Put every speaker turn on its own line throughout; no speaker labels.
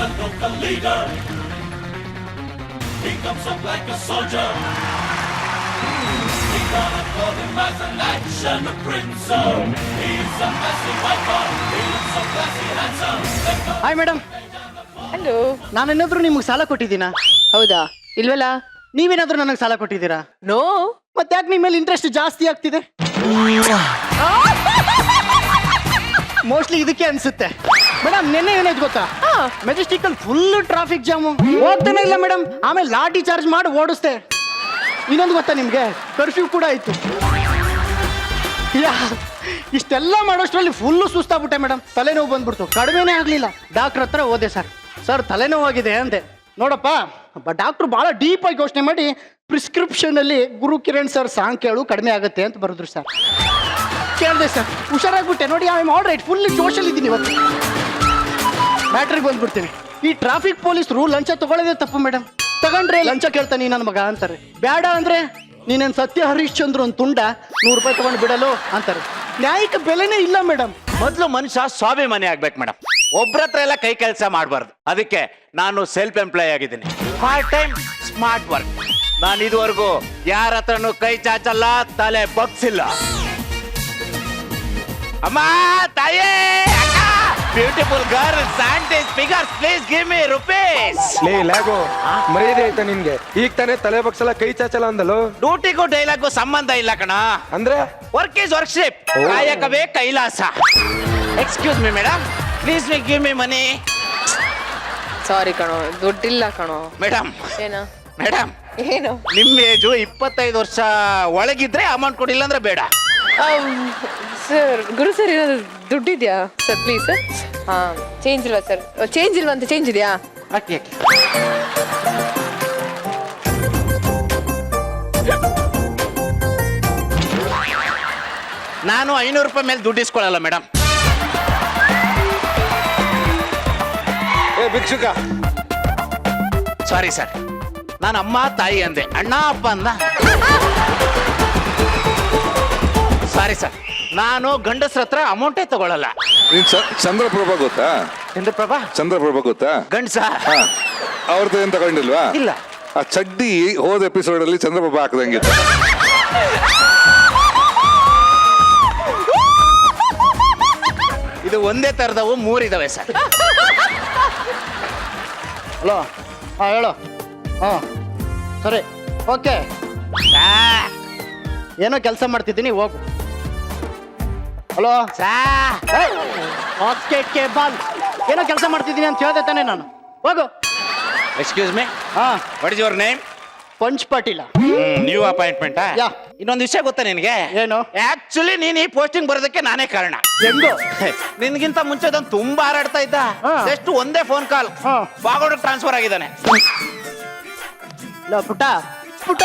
a local leader. He comes up like a soldier. We gonna call him as an action prince. He's a massive icon. He looks so classy, handsome.
Hi madam,
hello.
ನಾನೇನಾದ್ರೂ ನಿಮ್ಗೆ ಸಾಲ ಕೊಟ್ಟಿದ್ದೀನಾ?
ಹೌದಾ? ಇಲ್ವಲ್ಲ.
ನೀವೇನಾದ್ರೂ ನನಗೆ ಸಾಲ ಕೊಟ್ಟಿದ್ದೀರಾ?
No.
ಮತ್ತೆ ಯಾಕೆ ನಿಮ್ಮ ಮೇಲೆ ಇಂಟ್ರೆಸ್ಟ್ ಜಾಸ್ತಿ ಆಗ್ತಿದೆ? ಮೋಸ್ಟ್ಲಿ ಇದಕ್ಕೆ ಅನ್ಸುತ್ತೆ. ಮೇಡಮ್ ನೆನ್ನೆ ಏನಾಯ್ತು ಗೊತ್ತಾ? ಮೆಜೆಸ್ಟಿಕ್ ಅಲ್ಲಿ ಫುಲ್ ಟ್ರಾಫಿಕ್ ಜಾಮು, ಹೋಗ್ತಾನೆ ಇಲ್ಲ ಮೇಡಮ್. ಆಮೇಲೆ ಲಾಠಿ ಚಾರ್ಜ್ ಮಾಡಿ ಓಡಿಸ್ತೆ. ಇನ್ನೊಂದು ಗೊತ್ತಾ ನಿಮ್ಗೆ? ಕರ್ಫ್ಯೂ ಕೂಡ ಆಯ್ತು. ಇಷ್ಟೆಲ್ಲ ಮಾಡೋಷ್ಟರಲ್ಲಿ ಫುಲ್ಲು ಸುಸ್ತಾಗ್ಬಿಟ್ಟೆ ಮೇಡಮ್. ತಲೆನೋವು ಬಂದ್ಬಿಡ್ತು, ಕಡಿಮೆನೇ ಆಗ್ಲಿಲ್ಲ. ಡಾಕ್ಟರ್ ಹತ್ರ ಹೋದೆ. ಸರ್ ತಲೆನೋವಾಗಿದೆ ಅಂದೆ. ನೋಡಪ್ಪ, ಡಾಕ್ಟ್ರು ಬಹಳ ಡೀಪ್ ಆಗಿ ಯೋಚನೆ ಮಾಡಿ ಪ್ರಿಸ್ಕ್ರಿಪ್ಷನ್ ಅಲ್ಲಿ ಗುರು ಕಿರಣ್ ಸರ್ ಸಾಂಗ್ ಕೇಳು ಕಡಿಮೆ ಆಗುತ್ತೆ ಅಂತ ಬರೆದ್ರು ಸರ್. ಕೇಳಿದೆ ಸರ್, ಹುಷಾರಾಗ್ಬಿಟ್ಟೆ. ನೋಡಿ I am all right, full ಜೋಶಲ್ಲಿ ಇದ್ದೀನಿ ಇವತ್ತು. ಮ್ಯಾಟ್ರಿಗೆ ಬಂದ್ಬಿಡ್ತೀನಿ. ಈ ಟ್ರಾಫಿಕ್ ಪೊಲೀಸರು ಲಂಚ ತಗೊಳ್ಳೋದೇ ತಪ್ಪು ಮೇಡಮ್. ತಗೊಂಡ್ರೆ ಲಂಚ ಕೇಳ್ತಾನೆ ನನ್ನ ಮಗ ಅಂತಾರೆ. ಬೇಡ ಅಂದ್ರೆ ನೀನೇನು ಸತ್ಯ ಹರಿಶ್ಚಂದ್ರ ಒಂದು ತುಂಡ 100 ರೂಪಾಯಿ ತಗೊಂಡು ಬಿಡಲು ಅಂತಾರೆ. ನ್ಯಾಯಕ್ಕೆ ಬೆಲೆನೇ ಇಲ್ಲ ಮೇಡಮ್.
ಮೊದಲು ಮನುಷ್ಯ ಸ್ವಾಭಿಮಾನಿ ಆಗ್ಬೇಕು ಮೇಡಮ್. ಒಬ್ರ ಹತ್ರ ಎಲ್ಲ ಕೈ ಕೆಲಸ ಮಾಡಬಾರ್ದು. ಅದಕ್ಕೆ ನಾನು ಸೆಲ್ಫ್ ಎಂಪ್ಲಾಯ್ ಆಗಿದ್ದೀನಿ. Part time smart work. ನಾನು ಇದುವರೆಗೂ ಯಾರ ಹತ್ರನೂ ಕೈ ಚಾಚಲ್ಲ, ತಲೆ ಬಗ್ಸಿಲ್ಲ. ಅಮ್ಮ, ತಾಯೇ, ಬ್ಯೂಟಿಫುಲ್ ಗರ್ಲ್, ಸ್ಯಾಂಟಿಸ್ figures, please give me rupees.
ಲೇ ಲ್ಯಾಗೋ, ಮರ್ಯಾದೆ ಆಯ್ತಾ ನಿನ್ಗೆ? ಈಗ ತಾನೇ ತಲೆ ಬಗ್ಸಲ್ಲ ಕೈ ಚಾಚಲ್ಲ ಅಂದಲು.
ಡ್ಯೂಟಿಗೂ ಡೈಲಾಗು ಸಂಬಂಧ ಇಲ್ಲ ಕಣ.
ಅಂದ್ರೆ
ವರ್ಕ್ ಈಸ್ ವರ್ಕ್ಶಿಪ್, ಕಾಯಕವೇ ಕೈಲಾಸ. Excuse me madam, please give me money.
Sorry ಕಣೋ, ದುಡ್ಡಿಲ್ಲ ಕಣೋ.
ಮೇಡಮ್
ಏನೋ
ಮೇಡಮ್,
ಏನು?
ನಿಮ್ಮ ಏಜು 25 ವರ್ಷ ಒಳಗಿದ್ರೆ ಅಮೌಂಟ್ ಕೊಡಿಲ್ಲ ಅಂದ್ರೆ ಬೇಡ.
ಸರ್, ಗುರು ಸರ್ ಏನಾದ್ರು ದುಡ್ಡಿದ್ಯಾ ಸರ್? Please sir. ಹಾಂ, ಚೇಂಜ್ ಇಲ್ವಾ ಸರ್? ಚೇಂಜ್ ಇಲ್ವಾ ಅಂತ? ಚೇಂಜ್ ಇದೆಯಾ?
ಯಾಕೆ ನಾನು 500 ರೂಪಾಯಿ ಮೇಲೆ ದುಡ್ಡು ಇಸ್ಕೊಳ್ಳಲ್ಲ ಮೇಡಮ್.
ಏ ಭಿಕ್ಷುಕ,
ಸಾರಿ ಸರ್, ನಾನು ಅಮ್ಮ ತಾಯಿ ಅಂದೆ, ಅಣ್ಣ ಅಪ್ಪ ಅಂದ. ಸಾರಿ ಸರ್, ನಾನು ಗಂಡಸ್ರ ಹತ್ರ ಅಮೌಂಟೇ ತಗೊಳ್ಳಲ್ಲ.
ನೀನ್ ಚಂದ್ರಪ್ರಭಾ ಗೊತ್ತಾ?
ಚಂದ್ರಪ್ರಭಾ?
ಚಂದ್ರಪ್ರಭಾ ಗೊತ್ತಾ?
ಗಂಡಸ?
ಅವ್ರದ್ದು ಏನ್ ತಗೊಂಡಿಲ್ವಾ?
ಇಲ್ಲ.
ಆ ಚಡ್ಡಿ ಹೋದ ಎಪಿಸೋಡ್ ಅಲ್ಲಿ ಚಂದ್ರಪ್ರಭಾ ಹಾಕದಂಗಿತ್ತು.
ಇದು ಒಂದೇ ತರದವು 3 ಇದಾವೆ ಸರ್.
ಹಲೋ, ಹಾಂ ಹೇಳು. ಹಾಂ ಸರಿ, ಓಕೆ. ಏನೋ ಕೆಲಸ ಮಾಡ್ತಿದ್ದೀನಿ, ಹೋಗು. ಹಲೋ ಬಾಸ್ಕೆಟ್ಗೆ ಬಾಲ್. ಏನೋ ಕೆಲಸ ಮಾಡ್ತಿದ್ದೀನಿ ಅಂತ ಹೇಳ್ದೆ ತಾನೆ ನಾನು. ಹೋಗು.
ಎಕ್ಸ್ಕ್ಯೂಸ್ ಮೀ,
ಹಾಂ,
ವಾಟ್ ಇಸ್ ಯುವರ್ ನೇಮ್?
ಪಂಚ್ ಪಾಟೀಲ.
ನ್ಯೂ ಅಪಾಯಿಂಟ್ಮೆಂಟಾ?
ಯಾ.
ಇನ್ನೊಂದು ವಿಷಯ ಗೊತ್ತಾ ನಿನಗೆ?
ಏನು?
ಆಕ್ಚುಲಿ ನೀನ್ ಈ ಪೋಸ್ಟಿಂಗ್ ಬರೋದಕ್ಕೆ ನಾನೇ ಕಾರಣ.
ಹೆಂಗೋ?
ನಿನ್ಗಿಂತ ಮುಂಚೆ ನಾನು ತುಂಬಾ ಹಾರಾಡ್ತಾ ಇದ್ದ.
ಹಾ.
ಜಸ್ಟ್ ಒಂದೇ ಫೋನ್ ಕಾಲ್
ಹಾ.
ಬಾಗೋಡ್ ಟ್ರಾನ್ಸ್ಫರ್ ಆಗಿದ್ದಾನೆ.
ಪುಟ ಪುಟ,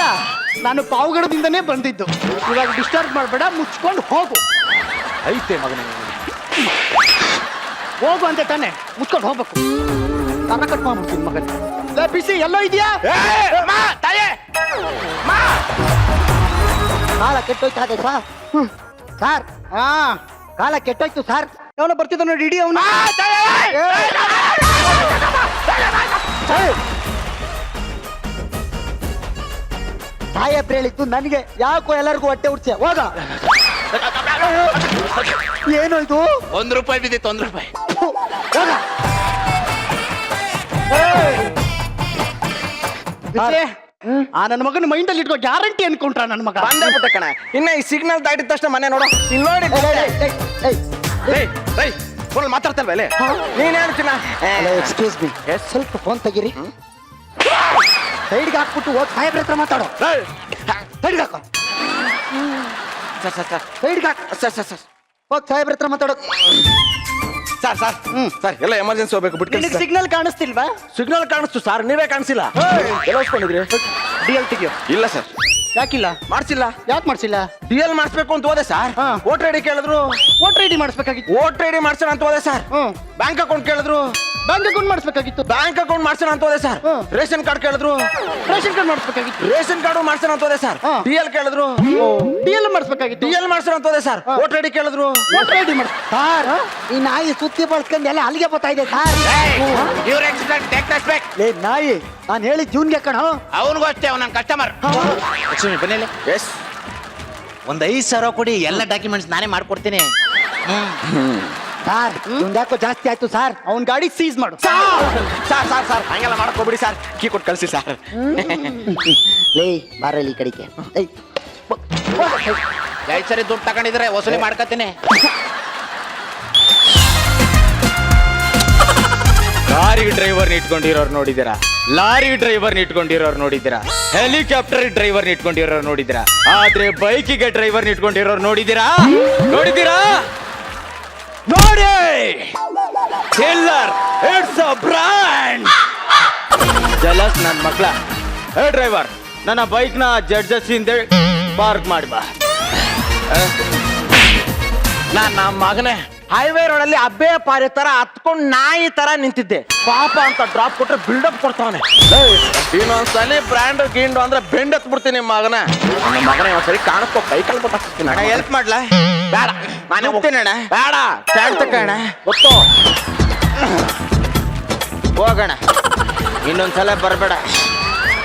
ನಾನು ಪಾವಗಡದಿಂದನೇ ಬಂದಿದ್ದು. ಇವಾಗ ಡಿಸ್ಟರ್ಬ್ ಮಾಡಬೇಡ, ಮುಚ್ಕೊಂಡು ಹೋಗು.
ಐತೆ ಮಗನ,
ಹೋಗು ಅಂತೆ ತಾನೆ, ಮುಚ್ಕೊಂಡು ಹೋಗ್ಬೇಕು. ಕರ ಕಟ್ ಮಾಡ್ಬಿಡ್ತೀನಿ ಮಗನ. ಬಿಸಿ ಎಲ್ಲೋ ಇದೆಯಾ? ಕಾಲ ಕೆಟ್ಟೋಯ್ತು ಅದೇ ಸರ್. ಹಾ, ಕಾಲ ಕೆಟ್ಟೋಯ್ತು ಸರ್. ಅವನು ಬರ್ತಿದ್ದ ನೋಡಿ, ಇಡೀ ಅವನು. ಸಾಯಬ್ರು ಹೇಳಿದ್ದು ನನಗೆ, ಯಾಕೋ ಎಲ್ಲರಿಗೂ ಹೊಟ್ಟೆ ಉಡ್ತೀಯ? ಹೋಗ. ಏನು ಇದು?
1 ರೂಪಾಯಿ ಬಿದ್ದಿತ್ತು, 1 ರೂಪಾಯಿ.
ಹೋಗ. ನನ್ನ ಮಗನ ಮೈಂಡ್ ಅಲ್ಲಿ ಇಟ್ಕೋ, ಗ್ಯಾರಂಟಿ ಅನ್ಕೊಂಡ್ರ ನನ್ನ ಮಗ.
ಬಂದೇ ಬಿಟ್ಟ ಕಣ. ಇನ್ನ ಈ ಸಿಗ್ನಲ್ ದಾಟಿದ ತಕ್ಷಣ ಮನೆ ನೋಡು, ಇಲ್ಲಿ ನೋಡಿ. ಫೋನ್ ಮಾತಾಡ್ತಲ್ವ ಇಲ್ಲಿ? ನೀನ್ ಹೇಳ್ತೀನ.
ಎಕ್ಸ್ಕ್ಯೂಸ್ ಮೀ, ಸ್ವಲ್ಪ ಫೋನ್ ತೆಗೀರಿ. ಸೈಡ್ಗೆ ಹಾಕ್ಬಿಟ್ಟು ಹೋಗಿ ಸಾಹೇಬ್ರ ಹತ್ರ ಮಾತಾಡೋ. ಸೈಡ್ಗೆ ಹಾಕೋ, ಸೈಡ್ಗೆ ಹಾಕ. ಹೋಗಿ ಸಾಹೇಬ್ರ ಹತ್ರ ಮಾತಾಡೋ.
ಸರ್ ಸರ್ ಸರ್, ಎಲ್ಲ ಎಮರ್ಜೆನ್ಸಿ ಹೋಗ್ಬೇಕು, ಬಿಟ್ಟು
ಸಿಗ್ನಲ್ ಕಾಣಿಸ್ತಿಲ್ವಾ?
ಸಿಗ್ನಲ್ ಕಾಣಿಸ್ತು ಸರ್, ನೀವೇ ಕಾಣಿಸಿಲ್ಲ. ಎಲ್ಲಿಸ್ಕೊಂಡಿದ್ರಿ?
ಡಿ.ಎಲ್ ತೆಗಿಯೋ.
ಇಲ್ಲ ಸರ್,
ಯಾಕಿಲ್ಲ?
ಮಾಡ್ಸಿಲ್ಲ.
ಯಾಕೆ ಮಾಡ್ಸಿಲ್ಲ?
ಡಿ.ಎಲ್ ಮಾಡಿಸ್ಬೇಕು ಅಂತ ಹೋದೆ ಸರ್. ವೋಟರ್ ಐಡಿ ಕೇಳಿದ್ರು.
ವೋಟರ್ ಐಡಿ ಮಾಡಿಸ್ಬೇಕಾಗಿತ್ತು.
ವೋಟರ್ ಐಡಿ ಮಾಡ್ಸೋಣ ಅಂತ ಹೋದೆ ಸರ್. ಬ್ಯಾಂಕ್ ಅಕೌಂಟ್ ಕೇಳಿದ್ರು.
ಬ್ಯಾಂಕ್ ಅಕೌಂಟ್ ಮಾಡಿಸ್ಬೇಕಾಗಿತ್ತು.
ಬ್ಯಾಂಕ್ ಅಕೌಂಟ್ ಮಾಡ್ಸೋಣ ಅಂತ ಹೋದೆ ಸರ್.
ಹ್ಮ್.
ರೇಷನ್ ಕಾರ್ಡ್ ಕೇಳಿದ್ರು.
ರೇಷನ್ ಕಾರ್ಡ್ ಮಾಡಿಸ್ಬೇಕಾಗಿತ್ತು.
ರೇಷನ್ ಕಾರ್ಡ್ ಮಾಡ್ಸೋಣ ಅಂತ ಹೋದೆ ಸರ್.
ಹಾ.
DL ಕೇಳಿದ್ರು.
DL ಮಾಡಿಸ್ಬೇಕಾಗಿತ್ತು.
DL ಮಾಡ್ಸೋಣ ಅಂತ ಹೋದೆ ಸರ್. ವೋಟರ್ ಐಡಿ ಕೇಳಿದ್ರು.
ವೋಟರ್ ಐಡಿ ಮಾಡಿಸ್.
ಸರ್ ಈ ನಾಯಿ ಸುತ್ತಿ ಬಳಸ್ಕೊಂಡು ಎಲ್ಲ ಅಲ್ಲಿಗೆ ಬರ್ತಾ ಇದೆ ಸರ್.
ಇವ್ರ ಎಕ್ಸಿಡೆಂಟ್ ಟೇಕ್ ರೆಸ್ಪೆಕ್ಟ್.
ಲೇ ನಾಯಿ ನಾನು ಹೇಳಿ ಜೂನ್ಗೆ ಕಣ.
ಅವನಿಗೂ ಅಷ್ಟೇ, ಅವ್ನ ನನ್ನ ಕಸ್ಟಮರ್. ಲಕ್ಷ್ಮಿ ಬನ್ನಿಲ್ಲ.
ಎಸ್.
ಒಂದ್ 5,000 ಕೊಡಿ, ಎಲ್ಲ ಡಾಕ್ಯುಮೆಂಟ್ಸ್ ನಾನೇ ಮಾಡ್ಕೊಡ್ತೀನಿ.
ಸರ್ ಇವ್ನ್ ಯಾಕೋ ಜಾಸ್ತಿ ಆಯ್ತು ಸರ್.
ಅವ್ನ ಗಾಡಿ ಸೀಸ್ ಮಾಡು.
ಸರ್ ಹಂಗೆಲ್ಲ ಮಾಡಕ್ ಹೋಗ್ಬಿಡಿ ಸರ್. ಕೀ ಕೊಟ್ಟು ಕಳ್ಸಿ ಸರ್.
ಲೇ ಬಾರಲ್ಲಿ ಈ ಕಡೆಗೆ. ಏಯ್,
ಎರಡು ಸರಿ ದುಡ್ಡು ತಗೊಂಡಿದ್ರೆ ವಸೂಲಿ ಮಾಡ್ಕೊತೀನಿ. ಲಾರಿ ಡ್ರೈವರ್ ಇಟ್ಕೊಂಡಿರೋರು ನೋಡಿದ್ದೀರಾ? ಲಾರಿ ಡ್ರೈವರ್ ಇಟ್ಕೊಂಡಿರೋರು ನೋಡಿದ್ದೀರಾ? ಹೆಲಿಕಾಪ್ಟರ್ ಡ್ರೈವರ್ ಇಟ್ಕೊಂಡಿರೋರು ನೋಡಿದ್ದೀರಾ? ಆದ್ರೆ ಬೈಕಿಗೆ ಡ್ರೈವರ್ ಇಟ್ಕೊಂಡಿರೋರು ನೋಡಿದ್ದೀರಾ? ನೋಡಿದ್ದೀರಾ? ನೋಡಿ, killer, it's a brand. Jealous ನನ್ನ ಮಕ್ಳ. ಹೇ ಡ್ರೈವರ್, ನನ್ನ ಬೈಕ್ ನ ಜಡ್ಜಸ್ ಹಿಂದೆ ಪಾರ್ಕ್ ಮಾಡಿ ಬಾ.
ನಮ್ಮ ಮಗನೇ ಹೈವೇ ರೋಡಲ್ಲಿ ಅಬ್ಬೆ ಪಾರಿ ತರ ಹತ್ಕೊಂಡ್ ನಾಯಿ ತರ ನಿಂತಿದ್ದೆ. ಪಾಪ ಅಂತ ಡ್ರಾಪ್ ಕೊಟ್ರೆ ಬಿಲ್ಡಪ್ ಕೊಡ್ತಾವನೆ. ಇನ್ನೊಂದ್ಸಲಿ ಬ್ರ್ಯಾಂಡ್ ಗೀಂಡು ಅಂದ್ರೆ ಬೆಂಡ್ ಎತ್ಬಿಡ್ತೀನಿ ಮಗನ. ನನ್ನ ಮಗನ ಒಂದ್ಸರಿ ಕಾಣಿಸ್ಕೊ, ಕೈ ಕಾಲು ಕೊಟ್ಟ
ಹೆಲ್ಪ್ ಮಾಡ್ಲಾ?
ಬೇಡ, ನಾನು ಹೋಗ್ತೀನಿ ಅಣ್ಣ. ಬೇಡ, ಸ್ಟ್ಯಾಂಡ್ ತಗೋಣ. ಗೊತ್ತು,
ಹೋಗೋಣ. ಇನ್ನೊಂದ್ಸಲ ಬರ್ಬೇಡ.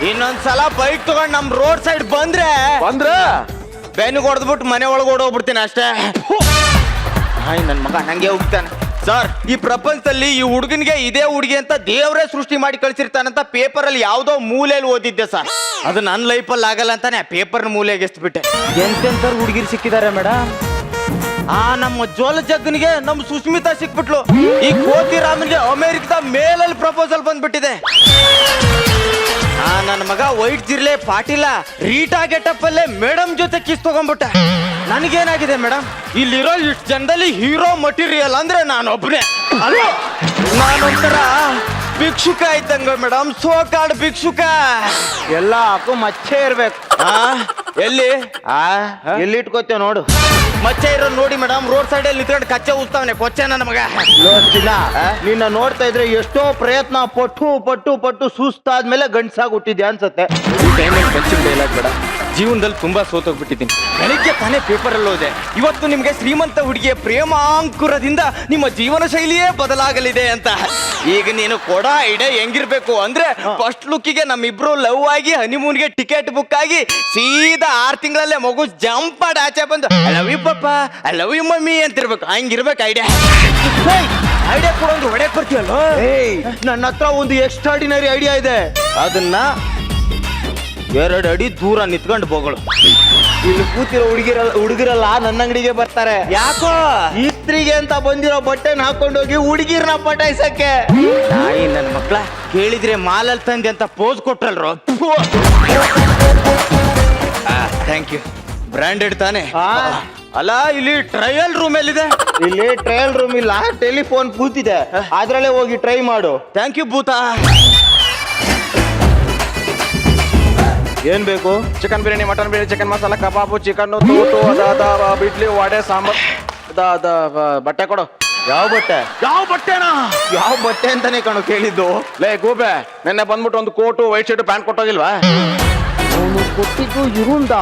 ಇನ್ನೊಂದ್ಸಲ ಬೈಕ್ ತಗೊಂಡ್ ನಮ್ ರೋಡ್ ಸೈಡ್ ಬಂದ್ರೆ ಬೆನ್ನಿಗೆ ಹೊಡೆದ್ಬಿಟ್ಟು ಮನೆ ಒಳಗೆ ಓಡೋಗ್ಬಿಡ್ತೀನಿ ಅಷ್ಟೇ. ಹಾಯ್ ನನ್ನ ಮಗ ನಂಗೆ ಹೋಗ್ತಾನೆ. ಸರ್, ಈ ಪ್ರಪಂಚದಲ್ಲಿ ಈ ಹುಡುಗನಿಗೆ ಇದೇ ಹುಡುಗಿ ಅಂತ ದೇವರೇ ಸೃಷ್ಟಿ ಮಾಡಿ ಕಳ್ಸಿರ್ತಾನಂತ ಪೇಪರ್ ಅಲ್ಲಿ ಯಾವ್ದೋ ಮೂಲೆಯಲ್ಲಿ ಓದಿದ್ದೆ ಸರ್. ಅದು ನನ್ನ ಲೈಫಲ್ಲಿ ಆಗಲ್ಲ ಅಂತಾನೆ ಆ ಪೇಪರ್ ಮೂಲೆಗೆ ಎಸ್ಬಿಟ್ಟೆ. ಎಂತೆಂತ ಹುಡುಗಿರು ಸಿಕ್ಕಿದ್ದಾರೆ ಮೇಡಮ್. ನಮ್ಮ ಜೋಲ ಜಗ್ಗನಿಗೆ ನಮ್ಮ ಸುಸ್ಮಿತಾ ಸಿಕ್ಬಿಟ್ಲು. ಈ ಕೋತಿ ರಾಮನ್ಗೆ ಅಮೆರಿಕದ ಮೇಲಲ್ಲಿ ಪ್ರಪೋಸಲ್ ಬಂದ್ಬಿಟ್ಟಿದೆ. ನನ್ನ ಮಗ ವೈಟ್ ಜಿರ್ಲೆ ಪಾಟೀಲ ರೀಟಾ ಗೆಟಪ್ ಅಲ್ಲೇ ಮೇಡಮ್ ಜೊತೆ ಕಿಸ್ ತಗೊಂಡ್ಬಿಟ್ಟ. ನನಗೇನಾಗಿದೆ ಮೇಡಮ್? ಇಲ್ಲಿರೋ ಇಷ್ಟು ಜನದಲ್ಲಿ ಹೀರೋ ಮಟೀರಿಯಲ್ ಅಂದ್ರೆ ನಾನೊಬ್ಬನೇ ಅಲ್ವಾ? ನಾನೊಂಥರ ಭಿಕ್ಷುಕ ಇದ್ದಂಗ ಮೇಡಮ್, ಸೋಕಾಡ್ ಭಿಕ್ಷುಕ. ಎಲ್ಲ ಹಾಕು ಮಚ್ಚೆ ಇರ್ಬೇಕು. ಎಲ್ಲಿ ಎಲ್ಲಿ ಇಟ್ಕೋತೇವ್ ನೋಡು. ಮಚ್ಚೆ ಇರೋ ನೋಡಿ ಮೇಡಮ್. ರೋಡ್ ಸೈಡ್ ಅಲ್ಲಿ ನಿಂತ್ಕೊಂಡು ಕಚ್ಚೆ ಉಸ್ತಾವನೆ ಕೊಚ್ಚೆ ನನ್ನ ಮಗ. ನಿನ್ನ ನೋಡ್ತಾ ಇದ್ರೆ ಎಷ್ಟೋ ಪ್ರಯತ್ನ ಪಟ್ಟು ಸುಸ್ತಾದ್ಮೇಲೆ ಗಂಡ್ಸಾಗಿ ಹುಟ್ಟಿದ್ಯಾ ಅನ್ಸತ್ತೆ. ಈ ಟೈಮಲ್ಲಿ ಕನ್ಸಿಲ್ ಡೈಲಾಗ್ ಬೇಡ. ಜೀವನದಲ್ಲಿ ತುಂಬಾ ಸೋತೋಗ್ಬಿಟ್ಟಿದ್ದೀನಿ. ಬೆಳಿಗ್ಗೆ ತಾನೇ ಪೇಪರ್ ಅಲ್ಲಿ ಹೋದೆ, ಇವತ್ತು ನಿಮ್ಗೆ ಶ್ರೀಮಂತ ಹುಡುಗಿಯ ಪ್ರೇಮಾಂಕುರದಿಂದ ನಿಮ್ಮ ಜೀವನ ಶೈಲಿಯೇ ಬದಲಾಗಲಿದೆ ಅಂತ. ಈಗ ನೀನು ಕೊಡ ಐಡೆ ಹೆಂಗಿರ್ಬೇಕು ಅಂದ್ರೆ ಫಸ್ಟ್ ಲುಕ್ಕಿಗೆ ನಮ್ಮಿಬ್ರು ಲವ್ ಆಗಿ ಹನಿಮೂನ್ಗೆ ಟಿಕೆಟ್ ಬುಕ್ ಆಗಿ ಸೀದಾ 6 ತಿಂಗಳಲ್ಲೇ ಮಗು ಜಂಪ್ ಮಾಡಿ ಆಚೆ ಬಂದು I love you papa, I love you mummy ಅಂತಿರ್ಬೇಕು. ಹಂಗಿರ್ಬೇಕು ಐಡಿಯಾ. ಐಡಿಯಾ ಕೊಡೋದು ಹೊಡೆಯಕ್ ಬರ್ತೀಯಲ್ಲ. ನನ್ನ ಹತ್ರ ಒಂದು ಎಕ್ಸ್ಟ್ರಾರ್ಡಿನರಿ ಐಡಿಯಾ ಇದೆ. ಅದನ್ನ 2 ಅಡಿ ದೂರ ನಿಂತ್ಕೊಂಡು ಬೋಗಳು. ಇಲ್ಲಿ ಕೂತಿರೋ ಹುಡುಗಿರಲ್ಲ ನನ್ನ ಅಂಗಡಿಗೆ ಬರ್ತಾರೆ. ಯಾಕೋ ಇಸ್ತ್ರಿಗೆ ಅಂತ ಬಂದಿರೋ ಬಟ್ಟೆನ ಹಾಕೊಂಡೋಗಿ ಹುಡುಗಿರ್ನ ಪಟಾಯಿಸಕ್ಕೆ. ನಾಯಿ ನನ್ನ ಮಕ್ಳ ಕೇಳಿದ್ರೆ ಮಾಲಲ್ಲಿ ತಂದೆ ಅಂತ ಪೋಸ್ ಕೊಟ್ರಲ್ರು. Thank you. ಬ್ರಾಂಡೆಡ್ ತಾನೆ? ಅಲ್ಲ, ಇಲ್ಲಿ ಟ್ರಯಲ್ ರೂಮ್ ಎಲ್ಲಿದೆ? ಇಲ್ಲಿ ಟ್ರಯಲ್ ರೂಮ್ ಇಲ್ಲ, ಟೆಲಿಫೋನ್ ಬೂತ್ ಇದೆ, ಅದ್ರಲ್ಲೇ ಹೋಗಿ ಟ್ರೈ ಮಾಡು. ಥ್ಯಾಂಕ್ ಯು ಭೂತ. ಏನ್ ಬೇಕು?
Chicken biryani, mutton biryani, chicken masala, kebab, chicken ತೂತು, ಬಿಡ್ಲಿ, ವಡೆ, ಸಾಂಬಾರ್, ಬಟ್ಟೆ ಕೊಡು.
ಯಾವ ಬಟ್ಟೆ?
ಯಾವ ಬಟ್ಟೆನಾ?
ಯಾವ ಬಟ್ಟೆ ಅಂತಾನೆ ಕಣು ಕೇಳಿದ್ದು.
ಲೇ ಗೂಬೆ, ನಿನ್ನೆ ಬಂದ್ಬಿಟ್ಟು ಒಂದು ಕೋಟು, ವೈಟ್ ಶರ್ಟ್, ಪ್ಯಾಂಟ್ ಕೊಟ್ಟೋಗಿಲ್ವಾ?
ಅವನು ಕೊಟ್ಟಿದ್ದು ಇರುಂದ.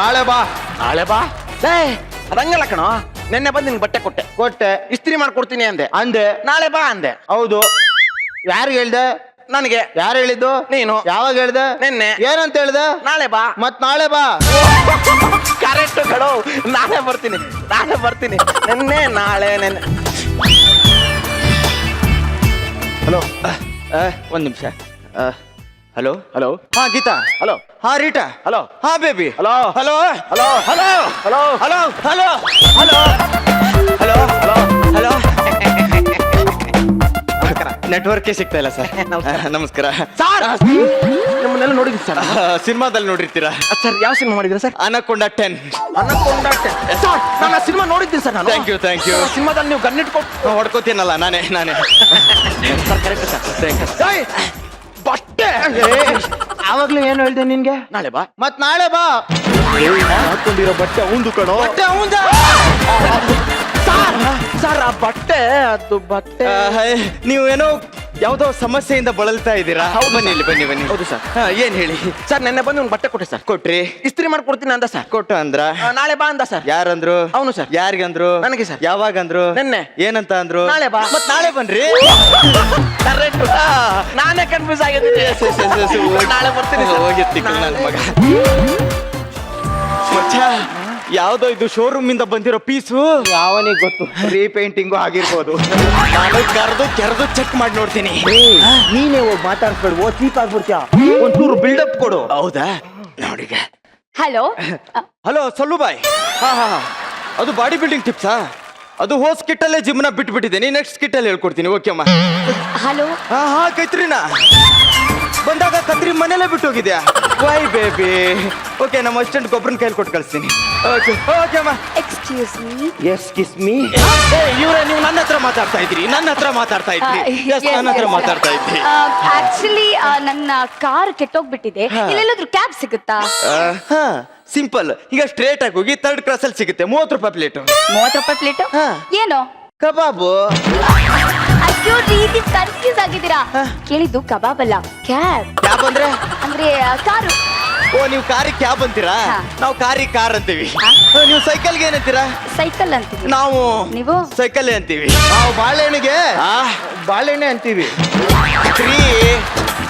ನಾಳೆ ಬಾ. ನಾಳೆ ಬಾ? ಲೇ ಅದಂಗಲ್ಲ ಕಣೋ. ನಿನ್ನೆ ಬಂದು ನಿನ್ಗೆ ಬಟ್ಟೆ ಕೊಟ್ಟೆ, ಇಸ್ತ್ರಿ ಮಾಡ್ಕೊಡ್ತೀನಿ ಅಂದೆ. ನಾಳೆ ಬಾ ಅಂದೆ.
ಹೌದು. ಯಾರು ಹೇಳ್ದೆ?
ನನಗೆ.
ಯಾರು ಹೇಳಿದ್ದು?
ನೀನು.
ಯಾವಾಗ ಹೇಳ್ದೆ?
ನಿನ್ನೆ.
ಏನಂತ ಹೇಳ್ದೆ?
ನಾಳೆ ಬಾ.
ಮತ್ ನಾಳೆ ಬಾ.
ಕರೆಕ್ಟ್ ಕಣೋ, ನಾಳೆ ಬರ್ತೀನಿ. ನಿನ್ನೆ ನಾಳೆ ನೆನ್ನೆ.
ಹಲೋ, ಒಂದ್ ನಿಮಿಷ. Hello
hello.
ಹಾ ಗೀತಾ.
ಹಲೋ.
ಹಾ ರೀಟಾ.
ಹಲೋ.
ಹಾ baby.
Hello.
Hello
hello.
Hello
hello.
Hello hello hello hello hello hello. ನೆಟ್ವರ್ಕೇ ಸಿಗ್ತಾ ಇಲ್ಲ ಸರ್. ನಮಸ್ಕಾರ
ಸರ್, ನಿಮ್ಮನ್ನೆಲ್ಲ ನೋಡಿದ್ವಿ ಸರ್.
ಸಿನಿಮಾದಲ್ಲಿ ನೋಡಿರ್ತೀರಾ
ಸರ್? ಯಾವ ಸಿನಿಮಾ ಮಾಡಿದ್ರ ಸರ್?
ಅನಕೊಂಡ 10.
ಸರ್, ನಾನು ಸಿನಿಮಾ ನೋಡಿದ್ದೀನಿ sir.
Thank you thank you.
ಸಿನಿಮಾದಲ್ಲಿ ನೀವು ಗನ್ನಿಟ್ಕೊಂಡು
ಹೊಡ್ಕೋತೀನಲ್ಲ ನಾನೇ.
Sir correct sir. ಬಟ್ಟೆ
ಆವಾಗ್ಲೂ ಏನು ಹೇಳ್ದೆ ನಿನ್ಗೆ?
ನಾಳೆ ಬಾ.
ಮತ್ ನಾಳೆ ಬಾ.
ಹಾಕೊಂಡಿರೋ ಬಟ್ಟೆ ಅವಂದು ಕಣೋ.
ಬಟ್ಟೆ ಅವಂದ.
ಸರ್ ಸರ್ ಆ ಬಟ್ಟೆ ಅದು ಬಟ್ಟೆ
ನೀವೇನೋ ಯಾವ್ದೋ ಸಮಸ್ಯೆಯಿಂದ ಬಳಲ್ತಾ ಇದ್ದೀರಾ? ಬನ್ನಿ ಇಲ್ಲಿ, ಬನ್ನಿ ಬನ್ನಿ.
ಹೌದು ಸರ್.
ಏನ್ ಹೇಳಿ?
ಸರ್ ನೆನ್ನೆ ಬಂದು ಒಂದು ಬಟ್ಟೆ ಕೊಟ್ಟೆ ಸರ್.
ಕೊಟ್ರಿ?
ಇಸ್ತ್ರಿ ಮಾಡ್ಕೊಡ್ತೀನಿ ಅಂದ ಸರ್.
ಕೊಟ್ಟು ಅಂದ್ರ?
ನಾಳೆ ಬಾ ಅಂದ ಸರ್.
ಯಾರಂದ್ರು?
ಅವನು ಸರ್.
ಯಾರಿಗಂದ್ರು?
ನನಗೆ ಸರ್.
ಯಾವಾಗಂದ್ರು?
ನೆನ್ನೆ.
ಏನಂತ ಅಂದ್ರು?
ನಾಳೆ ಬಾ.
ಮತ್ ನಾಳೆ ಬನ್ರಿ.
ಕರೆಕ್ಟ್. ನಾನೇ ಕನ್ಫ್ಯೂಸ್ ಆಗಿದ್ದೀನಿ. ನಾಳೆ ಬರ್ತೀನಿ ಸರ್.
ಹೋಗಿತ್ತಿ ನನ್ನ ಮಗ. ಮಚ್ಚ, ಯಾವ್ದೋ ಇದು ಶೋರೂಮ್ ಇಂದ ಬಂದಿರೋ ಪೀಸು.
ಯಾವನಿಗೆ ಗೊತ್ತು?
ರೀಪೇಂಟಿಂಗು ಆಗಿರ್ಬೋದು. ನಾನು ಕೆರೆದು ಚೆಕ್ ಮಾಡಿ ನೋಡ್ತೀನಿ.
ನೀನೇ ಹೋಗಿ ಮಾತಾಡ್ಸ್ಬೇಡ, ಓ ಚೀಪ್ ಆಗ್ಬಿಡ್ತೀಯ.
ಒಂಚೂರು ಬಿಲ್ಡಪ್ ಕೊಡು. ಹೌದಾ? ನೋಡಿಗ.
ಹಲೋ
ಹಲೋ ಸಲ್ಲು ಬಾಯ್. ಹಾ, ಅದು ಬಾಡಿ ಬಿಲ್ಡಿಂಗ್ ಟಿಪ್ಸಾ? ಅದು ಹೋಸ್ ಕಿಟ್ಟಲ್ಲೇ ಜಿಮ್ನ ಬಿಟ್ಬಿಟ್ಟಿದ್ದೀನಿ. ನೆಕ್ಸ್ಟ್ ಕಿಟ್ಟಲ್ಲಿ ಹೇಳ್ಕೊಡ್ತೀನಿ. ಓಕೆ ಅಮ್ಮ.
ಹಲೋ
ಹಾ ಕೈತ್ರಿನಾ ಬಂದಾಗ ಕತ್ರಿ ಮನೇಲೆ ಬಿಟ್ಟು ಹೋಗಿದ್ಯಾ? Why baby. ಓಕೆ, ನಮ್ಮ ಅಸಿಸ್ಟೆಂಟ್ ಗೊಬ್ಬರನ ಕೈಲಿ ಕೊಟ್ಟು ಕಳಿಸ್ತೀನಿ. ಓಕೆ ಓಕೆ ಅಮ್ಮ.
Excuse me.
Yes kiss me.
ಇವ್ರೆ, ನೀವು ನನ್ನ ಹತ್ರ ಮಾತಾಡ್ತಾ ಇದ್ರಿ. ನನ್ನ ಹತ್ರ ಮಾತಾಡ್ತಾ ಇದ್ರಿ. Yes, ನನ್ನ ಹತ್ರ ಮಾತಾಡ್ತಾ ಇದ್ರಿ.
ಆಕ್ಚುಲಿ ನನ್ನ ಕಾರ್ ಕೆಟ್ಟೋಗ್ಬಿಟ್ಟಿದೆ. ಇಲ್ಲೆಲ್ಲಾದ್ರೂ ಕ್ಯಾಬ್ ಸಿಗುತ್ತಾ?
ಹಾ ಸಿಂಪಲ್. ಈಗ ಸ್ಟ್ರೇಟ್ ಆಗಿ ಹೋಗಿ 3rd ಕ್ರಾಸ್ ಅಲ್ಲಿ ಸಿಗುತ್ತೆ. 30 ರೂಪಾಯಿ ಪ್ಲೇಟು.
30 ರೂಪಾಯಿ ಪ್ಲೇಟು?
ಹಾ.
ಏನು?
ಕಬಾಬು.
ಅಯ್ಯೋ ರೀತಿ ಕನ್ಫ್ಯೂಸ್ ಆಗಿದ್ದೀರಾ. ಕೇಳಿದ್ದು ಕಬಾಬ್ ಅಲ್ಲ, ಕ್ಯಾಬ್.
ಕ್ಯಾಬ್ ಅಂದ್ರೆ?
ಅಂದ್ರೆ ಕಾರು.
ಓ, ನೀವು ಕಾರಿಗೆ ಕ್ಯಾಬ್ ಅಂತೀರಾ?
ಹಾ.
ನಾವು ಕಾರಿಗೆ ಕಾರ್ ಅಂತೀವಿ. ನೀವು ಸೈಕಲ್ಗೆ ಏನಂತೀರಾ?
ಸೈಕಲ್ ಅಂತೀವಿ.
ನಾವು
ನೀವು?
ಸೈಕಲ್ ಅಂತೀವಿ.
ನಾವು ಬಾಳೆಹಣ್ಣಿಗೆ
ಆ
ಬಾಳೆಹಣ್ಣೆ ಅಂತೀವಿ.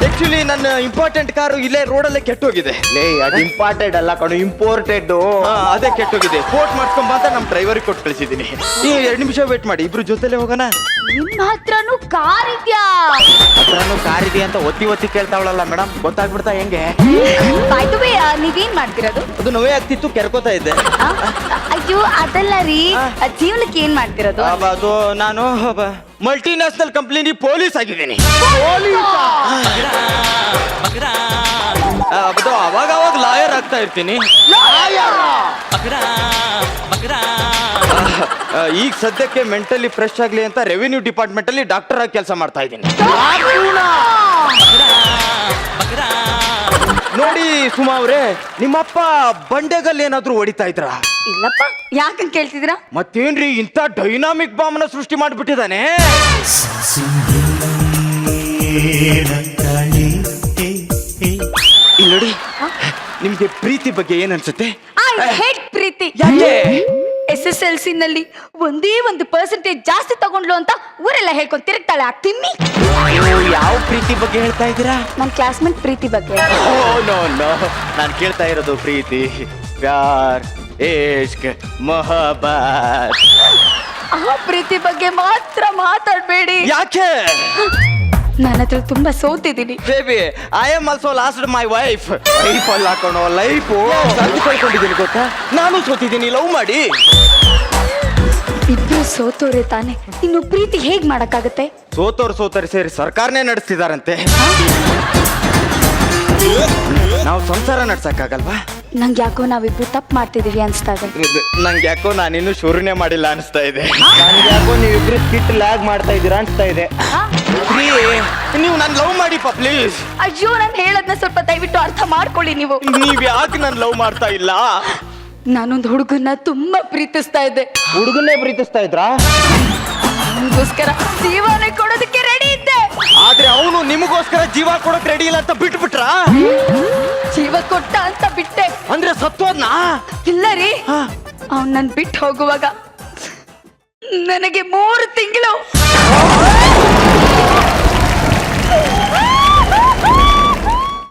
ಆಕ್ಚುಲಿ ನನ್ನ ಇಂಪಾರ್ಟೆಂಟ್ ಕಾರು ಇಲ್ಲೇ ರೋಡಲ್ಲೇ ಕೆಟ್ಟೋಗಿದೆ.
ಲೇ, ಅದು ಇಂಪಾರ್ಟೆಂಟ್ ಅಲ್ಲ ಕಣು, ಇಂಪೋರ್ಟೆಡ್.
ಅದೇ ಕೆಟ್ಟೋಗಿದೆ. ಕೋಟ್ ಮಾಡ್ಕೊಂಬ ಅಂತ ನಮ್ಮ ಡ್ರೈವರಿಗೆ ಕೊಟ್ಟು ಕಳಿಸಿದ್ದೀನಿ. ನೀವು 2 ನಿಮಿಷ ವೇಟ್ ಮಾಡಿ, ಇಬ್ರು ಜೊತೆಲೆ ಹೋಗೋಣ.
ನಿಮ್ಮ ಹತ್ರನೂ ಕಾರ್ ಇದೆಯಾ?
ಹತ್ರನೂ ಕಾರ್ ಇದೆ ಅಂತ ಒತ್ತಿ ಕೇಳ್ತಾವಳಲ್ಲ ಮೇಡಮ್, ಗೊತ್ತಾಗ್ಬಿಡ್ತಾ ಹೆಂಗೆ?
ಬೈ ದ ವೇ, ನೀವೇನ್ ಮಾಡ್ತಿರೋದು?
ಅದು ನೋವೇ ಆಗ್ತಿತ್ತು, ಕೆರ್ಕೋತಾ ಇದ್ದೆ.
ಆ? ಅಯ್ಯೋ ಅದಲ್ಲ ರೀ, ಜೀವನಕ್ಕೆ ಏನ್ ಮಾಡ್ತಿರೋದು?
ಅದು ನಾನು ಮಲ್ಟಿ ನ್ಯಾಷನಲ್ ಕಂಪ್ನಿ ಪೊಲೀಸ್ ಆಗಿದ್ದೀನಿ. ಅದು ಅವಾಗ ಲಾಯರ್ ಆಗ್ತಾ ಇರ್ತೀನಿ. ಈಗ ಸದ್ಯಕ್ಕೆ ಮೆಂಟಲಿ ಫ್ರೆಶ್ ಆಗ್ಲಿ ಅಂತ ರೆವಿನ್ಯೂ ಡಿಪಾರ್ಟ್ಮೆಂಟ್ ಅಲ್ಲಿ ಡಾಕ್ಟರ್ ಆಗಿ ಕೆಲಸ ಮಾಡ್ತಾ ಇದ್ದೀನಿ. ನೋಡಿ ಸುಮಾ ಅವ್ರೆ, ನಿಮ್ಮಪ್ಪ ಬಂಡೆಗಲ್ಲಿ ಏನಾದ್ರೂ ಹೊಡಿತಾ ಇದ್ರ?
ಇಲ್ಲಪ್ಪ, ಯಾಕಂತ ಕೇಳ್ತಿದ್ದೀರಾ?
ಮತ್ತೇನ್ರಿ ಇಂಥ ಡೈನಾಮಿಕ್ ಬಾಂಬ್ನ ಸೃಷ್ಟಿ ಮಾಡ್ಬಿಟ್ಟಿದಾನೆ. ಇಲ್ಲಿ ನೋಡಿ, ನಿಮ್ಗೆ ಪ್ರೀತಿ ಬಗ್ಗೆ ಏನ್ ಅನ್ಸುತ್ತೆ?
ಐ ಹೇಟ್ ಪ್ರೀತಿ.
ಯಾಕೆ?
SSLC ನಲ್ಲಿ ಒಂದೇ 1% ಜಾಸ್ತಿ ತಗೊಂಡ್ಲು ಅಂತ ಊರೆಲ್ಲ ಹೇಳ್ಕೊಂಡ್ ತಿರುಗ್ತಾಳೆ ಆ ತಿಮ್ಮಿ.
ಯಾವ ಪ್ರೀತಿ ಬಗ್ಗೆ ಹೇಳ್ತಾ ಇದ್ದೀರಾ?
ನನ್ ಕ್ಲಾಸ್ಮೇಟ್ ಪ್ರೀತಿ ಬಗ್ಗೆ.
ನೋ ನಾನು ಕೇಳ್ತಾ ಇರೋದು ಪ್ರೀತಿ, ಪ್ಯಾರ್, ಇಶ್ಕ್, ಮೊಹಬ್ಬತ್.
ಆ ಪ್ರೀತಿ ಬಗ್ಗೆ ಮಾತ್ರ ಮಾತಾಡ್ಬೇಡಿ.
ಯಾಕೆ?
ನನ್ನ ಹತ್ರ ತುಂಬಾ ಸೋತಿದ್ದೀನಿ.
Baby, I am also lost my wife. Life ಅಲ್ಲಿ ಹಾಕೋಣ ಲೈಫು ಕಳ್ಕೊಂಡಿದ್ದೀನಿ ಗೊತ್ತಾ. ನಾನು ಸೋತಿದ್ದೀನಿ ಲವ್ ಮಾಡಿ.
ಇಬ್ರು ಸೋತೋರೆ ತಾನೆ, ಇನ್ನು ಪ್ರೀತಿ ಹೇಗ್ ಮಾಡಕ್ಕಾಗತ್ತೆ?
ಸೋತೋರು ಸೇರಿ ಸರ್ಕಾರನೇ ನಡೆಸ್ತಿದಾರಂತೆ. ನಾವು ಸಂಸಾರ ನಡ್ಸಕ್ಕಾಗಲ್ವಾ?
ನಂಗೆ ಯಾಕೋ ನಾವಿಬ್ರು ತಪ್ಪು ಮಾಡ್ತಿದೀವಿ ಅನ್ಸ್ತಾ ಇದೆ.
ನಂಗೆ ಯಾಕೋ ನಾನಿನ್ನು ಶುರುನೇ ಮಾಡಿಲ್ಲ ಅನಿಸ್ತಾ ಇದೆ.
ನನಗೆ ಯಾಕೋ ನೀವಿಬ್ರು ಸ್ಕಿಟ್ ಲ್ಯಾಗ್ ಮಾಡ್ತಾ ಇದ್ದೀರಾ ಅನ್ಸ್ತಾ ಇದೆ.
ನೀವು ನಾನು ಲವ್ ಮಾಡಿಪ್ಪ ಪ್ಲೀಸ್.
ಅಯ್ಯೋ, ನಾನು ಹೇಳದ್ನ ಸ್ವಲ್ಪ ದಯವಿಟ್ಟು ಅರ್ಥ ಮಾಡ್ಕೊಳ್ಳಿ ನೀವು.
ನೀವ್ ಯಾಕೆ ನಾನು ಲವ್ ಮಾಡ್ತಾ ಇಲ್ಲ?
ನಾನೊಂದು ಹುಡುಗನ್ನ ತುಂಬಾ ಪ್ರೀತಿಸ್ತಾ ಇದ್ದೆ.
ಹುಡುಗನ್ನೇ ಪ್ರೀತಿಸ್ತಾ ಇದ್ರಾ?
ಅವನಿಗೋಸ್ಕರ ಜೀವನ ಕೊಡೋದಕ್ಕೆ ರೆಡಿ ಇದ್ದೆ.
ಆದ್ರೆ ಅವನು ನಿಮಗೋಸ್ಕರ ಜೀವ ಕೊಡಕ್ ರೆಡಿ ಇಲ್ಲ ಅಂತ ಬಿಟ್ಬಿಟ್ರ?
ಜೀವ ಕೊಟ್ಟ ಅಂತ ಬಿಟ್ಟೆ.
ಅಂದ್ರೆ ಸತ್ತೋದ್ನಾ?
ಇಲ್ಲ ರೀ, ಅವ್ನ್ ನನ್ ಬಿಟ್ಟು ಹೋಗುವಾಗ ನನಗೆ 3 ತಿಂಗಳು